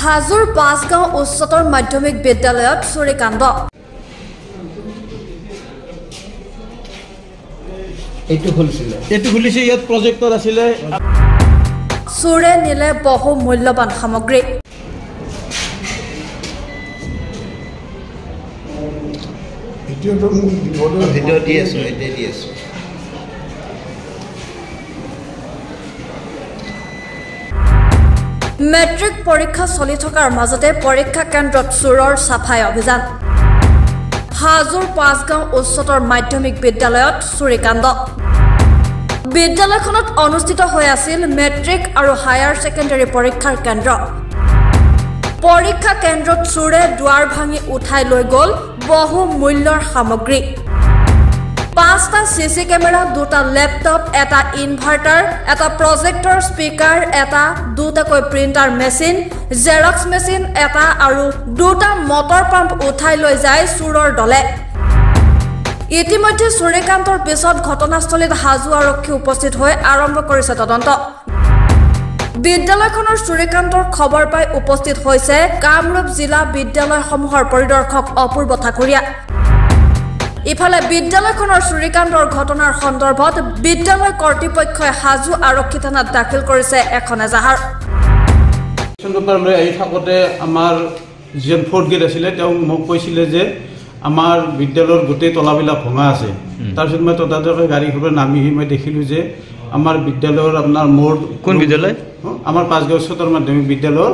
হাজোৰ পাঁচগাঁও উচ্চতৰ মাধ্যমিক বিদ্যালয়ত চুৰিকাণ্ড। এইটো খুলিছে ইয়াত প্ৰজেক্টৰ আছিলে। চুৰে নিলে বহু মূল্যৱান সামগ্ৰী। ভিডিঅ' দি আছো। মেট্ৰিক পৰীক্ষা চলি থকাৰ মাজতে পৰীক্ষা কেন্দ্ৰত চুৰৰ চাফাই অভিযান। হাজোৰ পাঁচগাঁও উচ্চতৰ মাধ্যমিক বিদ্যালয়ত চুৰিকাণ্ড। বিদ্যালয়খনত অনুষ্ঠিত হৈ আছিল মেট্ৰিক আৰু হায়াৰ ছেকেণ্ডাৰী পৰীক্ষাৰ কেন্দ্ৰ। পৰীক্ষা কেন্দ্ৰত চুৰে দুৱাৰ ভাঙি উঠাই লৈ গ'ল বহু মূল্যৰ সামগ্ৰী। 5টা চিচি কেমেৰা, 2টা লেপটপ, এটা ইনভাৰ্টাৰ, এটা প্ৰজেক্টৰ স্পীকাৰ, এটা 2টাকৈ প্ৰিণ্টাৰ মেচিন, জেৰক্স মেচিন এটা আৰু 2টা মটৰ পাম্প উঠাই লৈ যায় চুৰৰ দলে। ইতিমধ্যে চুৰিকাণ্ডৰ পিছত ঘটনাস্থলীত হাজো আৰক্ষী উপস্থিত হৈ আৰম্ভ কৰিছে তদন্ত। বিদ্যালয়খনৰ চুৰিকাণ্ডৰ খবৰ পাই উপস্থিত হৈছে কামৰূপ জিলা বিদ্যালয়সমূহৰ পৰিদৰ্শক অপূৰ্ব ঠাকুৰীয়া। ইফালে বিদ্যালয়খনৰ চুৰিকাণ্ডৰ ঘটনাৰ সন্দৰ্ভত বিদ্যালয় কৰ্তৃপক্ষই হাজো আৰক্ষী থানাত দাখিল কৰিছে এখন এজাহাৰ। লৈ আহি থাকোঁতে আমাৰ যিজন 4th গ্ৰেড আছিলে তেওঁ মোক কৈছিলে যে আমাৰ বিদ্যালয়ৰ গোটেই তলাবিলাক ভঙা আছে। তাৰপিছত মই তদাৰকে গাড়ীখনৰ নামি মই দেখিলোঁ যে আমাৰ বিদ্যালয়ৰ আপোনাৰ মোৰ কোন বিদ্যালয়? আমাৰ পাঁচগাঁও উচ্চতৰ মাধ্যমিক বিদ্যালয়ৰ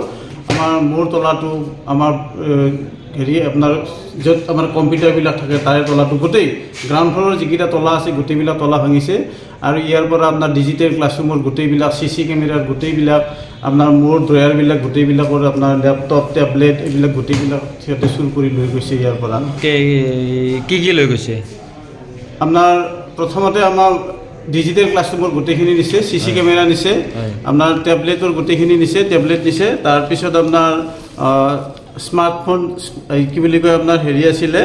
আমাৰ মোৰ তলাটো আমাৰ হেৰি আপোনাৰ য'ত আমাৰ কম্পিউটাৰবিলাক থাকে তাৰে তলাটো গোটেই গ্ৰাউণ্ড ফ্ল'ৰৰ যিকেইটা তলা আছে গোটেইবিলাক তলা ভাঙিছে। আৰু ইয়াৰ পৰা আপোনাৰ ডিজিটেল ক্লাছৰুমৰ গোটেইবিলাক চিচি কেমেৰাৰ গোটেইবিলাক আপোনাৰ মোৰ ড্ৰয়াৰবিলাক গোটেইবিলাকৰ আপোনাৰ লেপটপ টেবলেট এইবিলাক গোটেইবিলাক সিহঁতে চুৰ কৰি লৈ গৈছে। ইয়াৰ পৰা কি লৈ গৈছে? আপোনাৰ প্ৰথমতে আমাৰ ডিজিটেল ক্লাছৰুমৰ গোটেইখিনি নিছে, চিচি কেমেৰা নিছে, আপোনাৰ টেবলেটৰ গোটেইখিনি নিছে, টেবলেট নিছে। তাৰপিছত আপোনাৰ স্মাৰ্টফোন কি বুলি কয় আপোনাৰ হেৰি আছিলে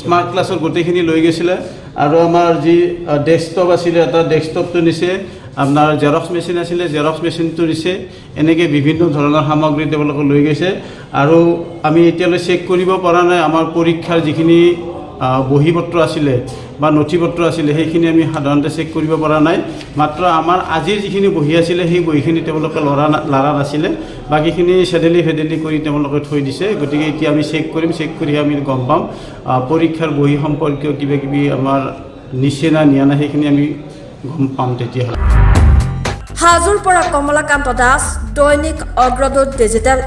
স্মাৰ্ট ক্লাছৰ গোটেইখিনি লৈ গৈছিলে। আৰু আমাৰ যি ডেস্কটপ আছিলে এটা ডেস্কটপটো নিছে, আপোনাৰ জেৰক্স মেচিন আছিলে জেৰক্স মেচিনটো নিছে। এনেকৈ বিভিন্ন ধৰণৰ সামগ্ৰী তেওঁলোকে লৈ গৈছে। আৰু আমি এতিয়ালৈ চেক কৰিব পৰা নাই আমাৰ পৰীক্ষাৰ যিখিনি বহী পত্ৰ আছিলে বা নথি পত্ৰ আছিলে সেইখিনি আমি সাধাৰণতে চেক কৰিব পৰা নাই। মাত্ৰ আমাৰ আজিৰ যিখিনি বহী আছিলে সেই বহীখিনি তেওঁলোকে লৰা নাছিলে, বাকীখিনি চেডেলি কৰি তেওঁলোকে থৈ দিছে। গতিকে এতিয়া আমি চেক কৰিম, চেক কৰি আমি গম পাম পৰীক্ষাৰ বহী সম্পৰ্কীয় কিবা কিবি আমাৰ নিছে না নিয়া নাই সেইখিনি আমি গম পাম তেতিয়াহ'লে। হাজোৰ পৰা কমলাকান্ত দাস, দৈনিক অগ্ৰদূত ডিজিটেল।